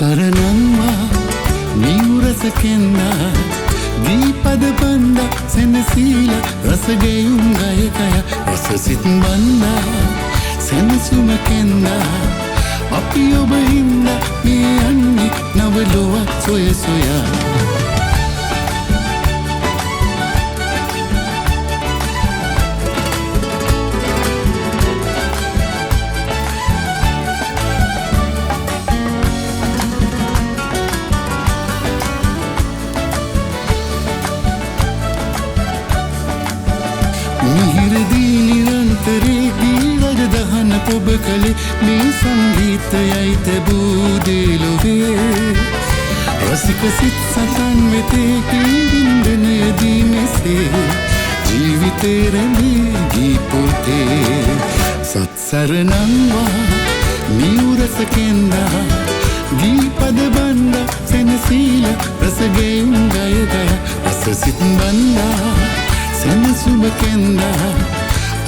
සරණන්වා නිවුරසකෙන්ද දීපද බන්ද සෙනසීල රසගෙයුම් ගයකය රසසිත් බන්දා සෙනසුමකෙන්ද අපි ඔබ හින්ද මේ යන්නේ නවලොවක් සොය සොයා මිහිරදී නිරන්තරේ ගීවර දහන පොබ කළේ මේ සංගීතයයි තැබූ දේලොවේ රසික සිත් සතන් වෙතේ කීවින්දනයදී මෙසේ ජීවිතේ රැඳී ගී පොතේ සත්සරණන්වා නිවුරසකෙන්දා ගීපද බන්ද සෙනසීල රසගෙයුම් ගය ගය රසසිත් බන්දා සෙනසුමකෙන්ද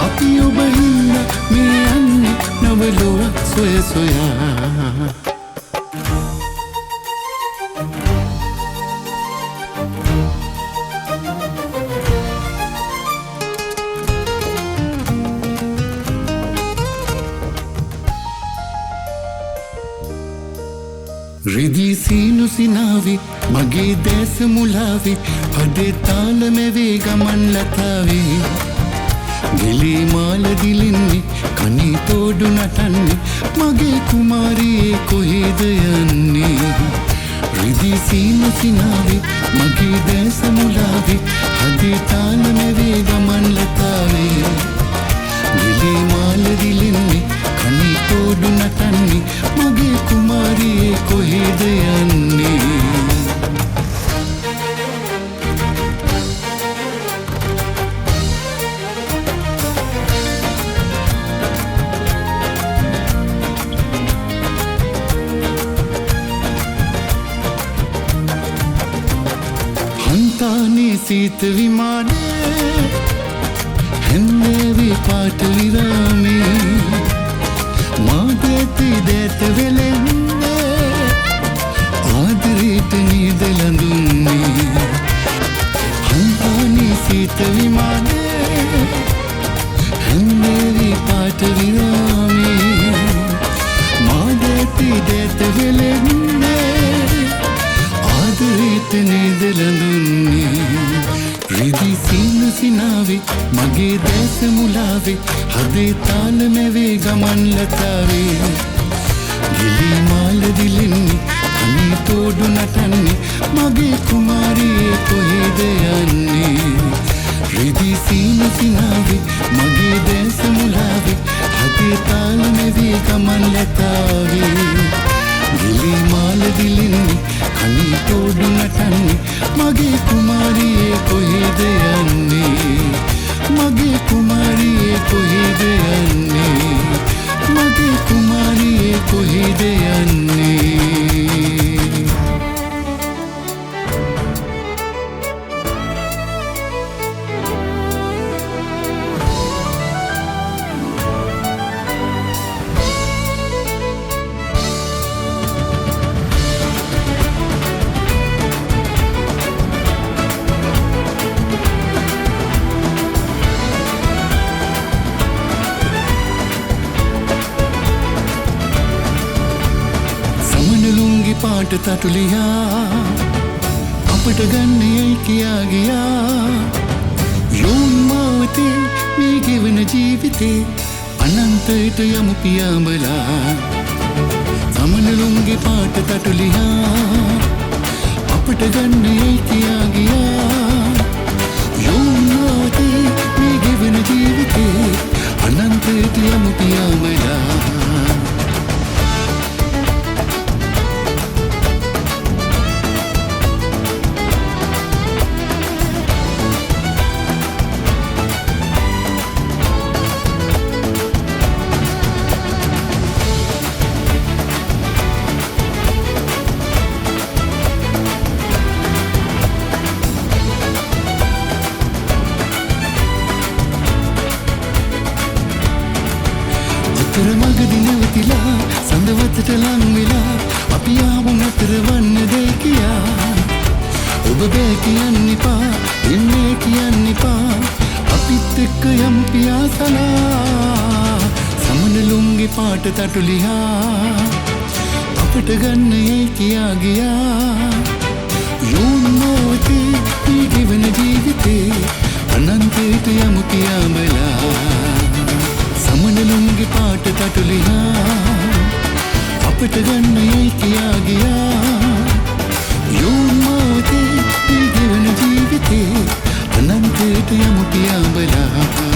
අපි ඔබ හින්ද මේ යන්නේ නවලොවක් සොය සොයා රිදී සීනු සිනාවි මගේ දැස මුලාවි හදේ තාලමැවේ ගමන් ලතාවේ ගෙලී මාල දිලින්නේ කනී තෝඩු නටන්නේ මගේ කුමාරියේ කොහෙද යන්නේ රිදී සීනු සිනාවි මගේ දැස මුලාවි හදේ තාලමැවේ ගමන් ලතාවේ ගෙලී මාල දිලින්නේ කනී තෝඩු නටන්නේ මගේ කුමාරියේ කොහෙද යන්නේ හන්තානේ සීත විමානේ හැන්දේවි පාට විරාමේ මාදේති දේත වෙලෙන්නේ ආදරේට නීද ලඳුන්නේ හන්තානේ සීත විමානේ හැන්දේවි පාට විරාමේ මාදේති දේත වෙලෙන්නේ ආදරේට නීද ලඳුන්නේ රිදී සීනු සිනාවේ මගේ දැස මුලාවේ හදේ තාලමැවේ ගමන් ලතාවේ ගෙලී මාල දිලින්නේ කනී තෝඩු නටන්නේ මගේ කුමාරියේ කොහෙද යන්නේ රිදී සීනු සිනාවේ මගේ දැස මුලාවේ හදේ තාලමැවේ ගමන් ලතාවේ ගෙලී මාල දිලින්නේ කනී තෝඩු නටන්නේ මගේ කුමාරියේ කොහෙද යන්නේ මගේ කුමාරියේ කොහෙද යන්නේ මගේ කුමාරියේ කොහෙද යන්නේ පාට තටුලියා අපට ගන්නයයි කියා ගියා යොන් මාවතේ මේ ගෙවන ජීවිතේ අනන්තයට යමු පියාඹලා සමනලුන්ගේ පාට තටුලියා අපට ගන්නයයි කියා ගියා යොන් මාවතේ මේ ගෙවන ජීවිතේ අනන්තයට යමු පියාඹලා මගදී නැවතිලා සඳවතට ලං වෙලා අපි ආවුන කරවන්න දෙයි කියා ඔබ බෑ කියන්න එපා එන්නේ කියන්න එපා අපිත් එක්ක යමු පියාසලා සමනලුන්ගේ පාට තටු ලිහා අපට ගන්න යයි කියා ගියා යෝන්මෝතේ මේ ගෙවන ජීවිතේ අනන්තයට යමු කියා බලා සමනලුන්ගේ පාට තටු ලිහා අපට ගන්න යයි කියා ගියා යෝන්මෝතේ මේ ගෙවන ජීවිතේ අනන්තයට යමු කියා බලා